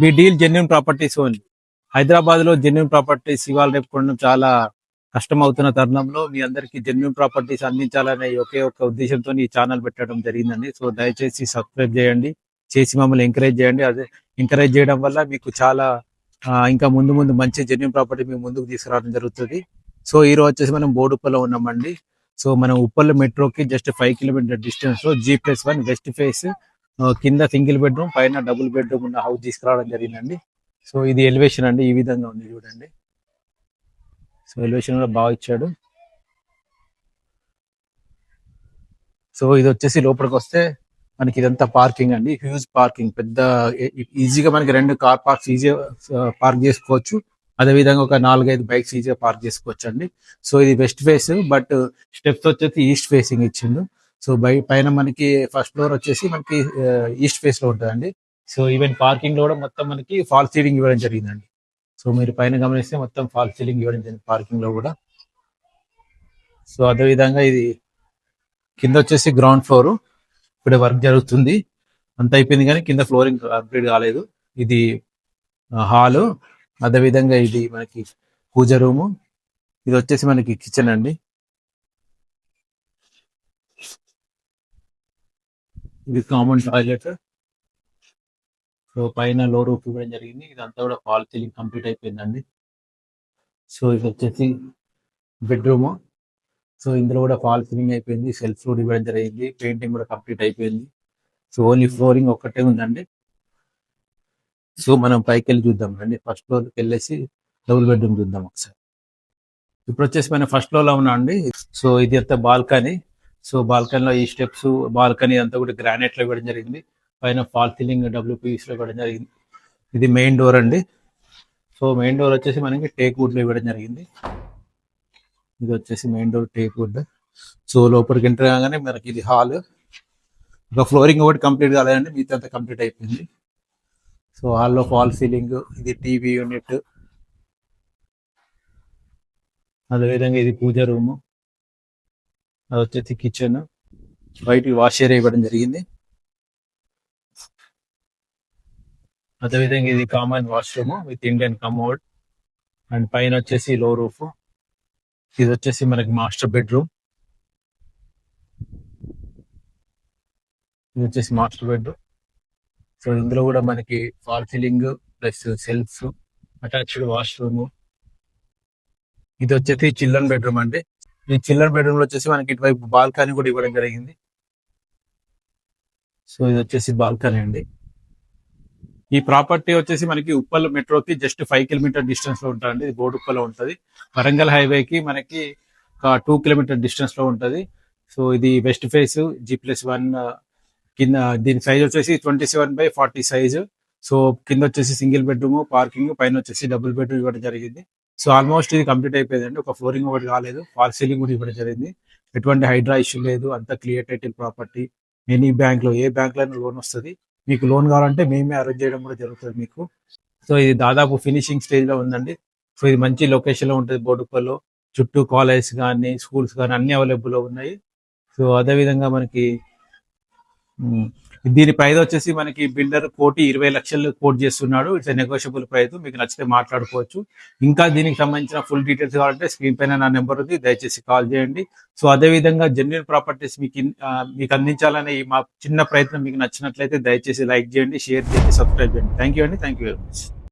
వి deal genuine properties only. Hyderabad లో genuine properties ఇవాళ రేపు కొనడం చాలా కష్టం అవుతున్న తరుణంలో మీ అందరికి జెన్యున్ ప్రాపర్టీస్ అందించాలనే ఒకే ఒక ఉద్దేశంతో ఈ ఛానల్ పెట్టడం జరిగిందండి. సో దయచేసి సబ్స్క్రైబ్ చేయండి, చేసి మమ్మల్ని ఎంకరేజ్ చేయండి. అదే ఎంకరేజ్ చేయడం వల్ల మీకు చాలా ఇంకా ముందు ముందు మంచి జెన్యున్ ప్రాపర్టీ మేము ముందుకు తీసుకురావడం జరుగుతుంది. సో ఈ రోజు వచ్చేసి మనం బోడుప్పలో ఉన్నామండి. సో మనం ఉప్పల్ మెట్రోకి జస్ట్ 5 కిలోమీటర్ డిస్టెన్స్ లో G+1 వెస్ట్ ఫేస్ కింద సింగిల్ బెడ్రూమ్ పైన డబుల్ బెడ్రూమ్ ఉన్న హౌస్ తీసుకురావడం జరిగిందండి. సో ఇది ఎలివేషన్ అండి, ఈ విధంగా ఉంది చూడండి. సో ఎలివేషన్ కూడా బాగా ఇచ్చాడు. సో ఇది వచ్చేసి లోపలికి వస్తే మనకి ఇదంతా పార్కింగ్ అండి, హ్యూజ్ పార్కింగ్, పెద్ద ఈజీగా మనకి 2 కార్ పార్క్స్ ఈజీగా పార్క్ చేసుకోవచ్చు. అదే విధంగా ఒక 4-5 బైక్స్ ఈజీగా పార్క్ చేసుకోవచ్చు అండి. సో ఇది వెస్ట్ ఫేస్, బట్ స్టెప్స్ వచ్చేసి ఈస్ట్ ఫేసింగ్ ఇచ్చిండు. సో పైన మనకి ఫస్ట్ ఫ్లోర్ వచ్చేసి మనకి ఈస్ట్ ఫేస్ లో ఉంటుందండి. సో ఈవెన్ పార్కింగ్ లో కూడా మొత్తం మనకి ఫాల్ సీలింగ్ ఇవ్వడం జరిగిందండి. సో మీరు పైన గమనిస్తే మొత్తం ఫాల్ సీలింగ్ ఇవ్వడం జరిగింది పార్కింగ్ లో కూడా. సో అదే విధంగా ఇది కింద వచ్చేసి గ్రౌండ్ ఫ్లోర్, ఇప్పుడు వర్క్ జరుగుతుంది, అంత అయిపోయింది కానీ కింద ఫ్లోరింగ్ కంప్లీట్ కాలేదు. ఇది హాలు, అదే విధంగా ఇది మనకి పూజ రూము, ఇది వచ్చేసి మనకి కిచెన్ అండి. ఇది కామన్ టాయిలెట్. సో పైన లో రూఫ్ ఇవ్వడం జరిగింది. ఇదంతా కూడా ఫాల్ సీలింగ్ కంప్లీట్ అయిపోయిందండి. సో ఇది వచ్చేసి బెడ్రూమ్. సో ఇందులో కూడా ఫాల్ సీలింగ్ అయిపోయింది, సెల్ఫ్ కూడా ఇవ్వడం జరిగింది, పెయింటింగ్ కూడా కంప్లీట్ అయిపోయింది. సో ఓన్లీ ఫ్లోరింగ్ ఒక్కటే ఉందండి. సో మనం పైకి వెళ్ళి చూద్దాం రండి. ఫస్ట్ ఫ్లోర్కి వెళ్ళేసి డబుల్ బెడ్రూమ్ చూద్దాం ఒకసారి. ఇప్పుడు వచ్చేసి మనం ఫస్ట్ ఫ్లోర్ లో ఉన్నా అండి. సో ఇది అంతా బాల్కనీ. సో బాల్కనీలో ఈ స్టెప్స్, బాల్కనీ అంతా కూడా గ్రానైట్ లో ఇవ్వడం జరిగింది. పైన ఫాల్ సీలింగ్ WPVC లో ఇవ్వడం జరిగింది. ఇది మెయిన్ డోర్ అండి. సో మెయిన్ డోర్ వచ్చేసి మనకి టేక్ వుడ్ లో ఇవ్వడం జరిగింది. ఇది వచ్చేసి main door teak wood. So లోపలికి ఎంటర్ కాగానే మనకి ఇది హాల్. ఒక ఫ్లోరింగ్ ఒకటి కంప్లీట్ కాలేదండి, మిగతా అంతా కంప్లీట్ అయిపోయింది. సో హాల్లో ఫాల్ సీలింగ్, ఇది టీవీ యూనిట్, అదేవిధంగా ఇది పూజ రూము, అది వచ్చేసి కిచెన్, బయట వాష్ ఏరియా ఇవ్వడం జరిగింది. అదేవిధంగా ఇది common washroom with Indian commode, and పైన వచ్చేసి లో రూఫ్. ఇది వచ్చేసి మనకి మాస్టర్ బెడ్రూమ్. ఇది వచ్చేసి మాస్టర్ బెడ్రూమ్. సో ఇందులో కూడా మనకి fall ceiling plus self, attached washroom. ఇది వచ్చేసి చిల్డ్రన్ బెడ్రూమ్ అండి. ఈ చిల్డ్రన్ బెడ్రూమ్ లో వచ్చేసి మనకి ఇటువైపు బాల్కనీ కూడా ఇవ్వడం జరిగింది. సో ఇది వచ్చేసి బాల్కనీ అండి. ఈ ప్రాపర్టీ వచ్చేసి మనకి ఉప్పల్ మెట్రోకి జస్ట్ 5 కిలోమీటర్ డిస్టెన్స్ లో ఉంటుందండి. ఇది బోడుప్పలో ఉంటుంది. వరంగల్ హైవేకి మనకి 2 కిలోమీటర్ డిస్టెన్స్ లో ఉంటుంది. సో ఇది వెస్ట్ ఫేస్ G+1 కింద. దీని సైజ్ వచ్చేసి 27/40 సైజు. సో కింద వచ్చేసి సింగిల్ బెడ్రూమ్, పార్కింగ్, పైన వచ్చేసి డబుల్ బెడ్రూమ్ ఇవ్వడం జరిగింది. సో ఆల్మోస్ట్ ఇది కంప్లీట్ అయిపోయిందండి. ఒక ఫ్లోరింగ్ ఒకటి కాలేదు, ఫాల్ సీలింగ్ కూడా ఇవ్వడం జరిగింది. ఎటువంటి హైడ్రా ఇష్యూ లేదు, అంత clear title property. Any bank లో, ఏ బ్యాంక్ లో లోన్ వస్తుంది. మీకు లోన్ కావాలంటే మేమే అరేంజ్ చేయడం కూడా జరుగుతుంది మీకు. సో ఇది దాదాపు ఫినిషింగ్ స్టేజ్ లో ఉందండి. సో ఇది మంచి లొకేషన్ లో ఉంటుంది బోడుప్పల్లో. చుట్టూ కాలేజ్ కానీ స్కూల్స్ కానీ అన్ని అవైలబుల్ లో ఉన్నాయి. సో అదే విధంగా మనకి దీని ప్రైస్ వచ్చేసి మనకి బిల్డర్ 1,20,00,000 కోట్ చేస్తున్నాడు. ఇట్స్ నెగోషియబుల్ ప్రైస్, మీకు నచ్చితే మాట్లాడుకోవచ్చు. ఇంకా దీనికి సంబంధించిన ఫుల్ డీటెయిల్స్ కావాలంటే స్క్రీన్ పైన నా నెంబర్ ఉంది, దయచేసి కాల్ చేయండి. సో అదే విధంగా జెన్యూన్ ప్రాపర్టీస్ మీకు అందించాలనే మా చిన్న ప్రయత్నం మీకు నచ్చినట్లయితే దయచేసి లైక్ చేయండి, షేర్ చేయండి, సబ్స్క్రైబ్ చేయండి. థ్యాంక్ యూ అండి. Thank you very much.